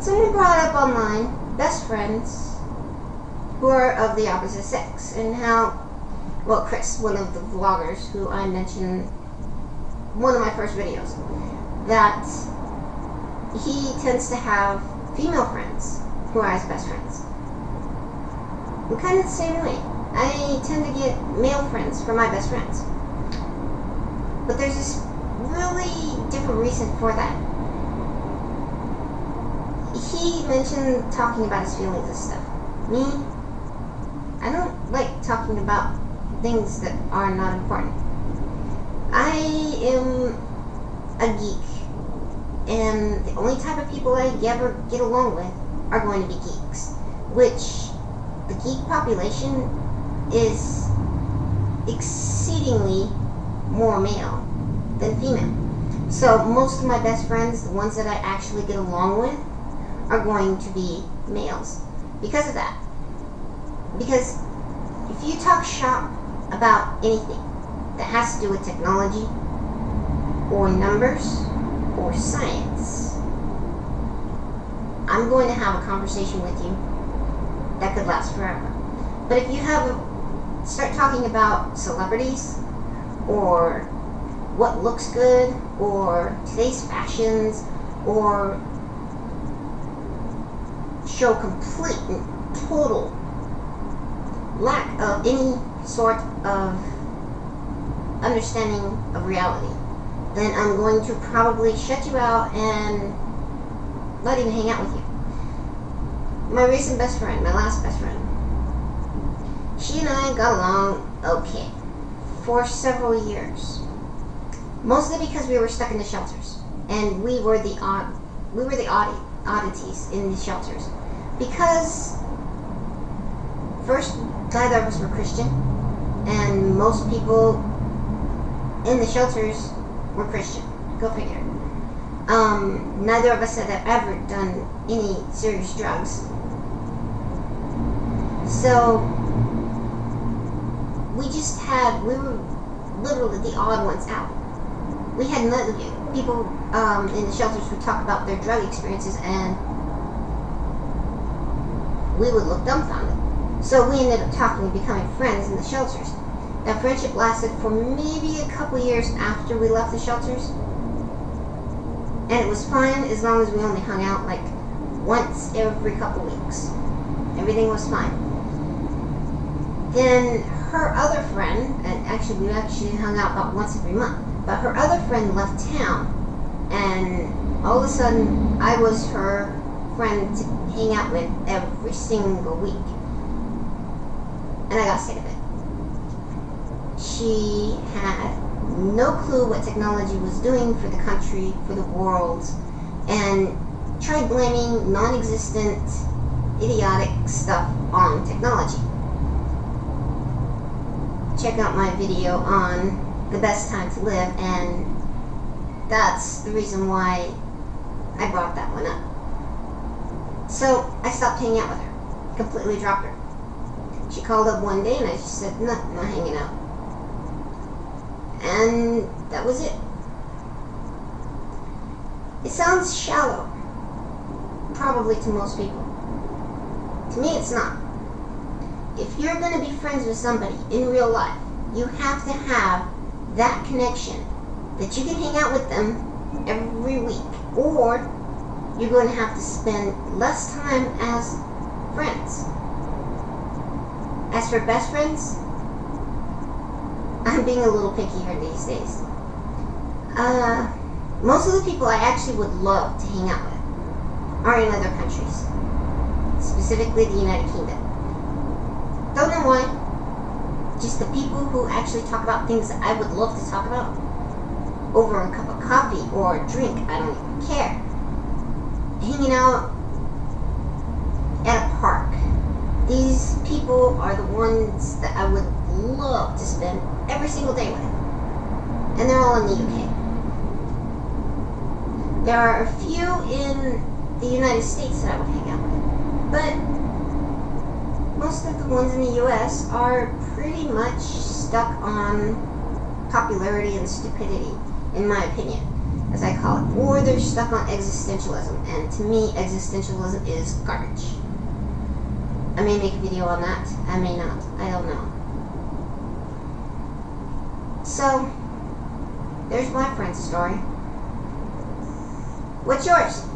someone brought up online best friends who are of the opposite sex, and how, well, Chris, one of the vloggers who I mentioned one of my first videos, that he tends to have female friends who are his best friends. I'm kind of the same way. I tend to get male friends for my best friends. But there's this really different reason for that. He mentioned talking about his feelings and stuff. Me, I don't like talking about things that are not important. I am a geek, and the only type of people I ever get along with are going to be geeks, which the geek population is exceedingly more male than female. So most of my best friends, the ones that I actually get along with, are going to be males because of that. Because if you talk shop about anything that has to do with technology or numbers or science, I'm going to have a conversation with you that could last forever. But if you start talking about celebrities or what looks good or today's fashions, or show complete and total lack of any sort of understanding of reality, then I'm going to probably shut you out and not even hang out with you. My recent best friend, my last best friend, she and I got along okay for several years, mostly because we were stuck in the shelters, and we were the oddities in the shelters, because first, neither of us were Christian, and most people in the shelters were Christian. Go figure. Neither of us had ever done any serious drugs. So we were literally the odd ones out. We had people in the shelters would talk about their drug experiences, and we would look dumbfounded. So we ended up talking and becoming friends in the shelters. That friendship lasted for maybe a couple years after we left the shelters. And it was fine as long as we only hung out like once every couple weeks. Everything was fine. Then her other friend, and we actually hung out about once every month, but her other friend left town, and all of a sudden I was her friend to hang out with every single week. And I got sick of it. She had no clue what technology was doing for the country, for the world, and tried blaming non-existent, idiotic stuff on technology. Check out my video on the best time to live, and that's the reason why I brought that one up. So I stopped hanging out with her, completely dropped her. She called up one day and I just said, no, I'm not hanging out. And that was it. It sounds shallow, probably to most people. To me, it's not. If you're going to be friends with somebody in real life, you have to have that connection that you can hang out with them every week, or you're going to have to spend less time as friends. As for best friends, I'm being a little pickier these days. Most of the people I actually would love to hang out with are in other countries, specifically the United Kingdom. Don't know why. Just the people who actually talk about things that I would love to talk about over a cup of coffee or a drink, I don't even care. Hanging out at a park. These people are the ones that I would love to spend every single day with. And they're all in the UK. There are a few in the United States that I would hang out with. But most of the ones in the US are pretty much stuck on popularity and stupidity, in my opinion. as I call it, or they're stuck on existentialism, and to me, existentialism is garbage. I may make a video on that, I may not, I don't know. So, there's my friend's story. What's yours?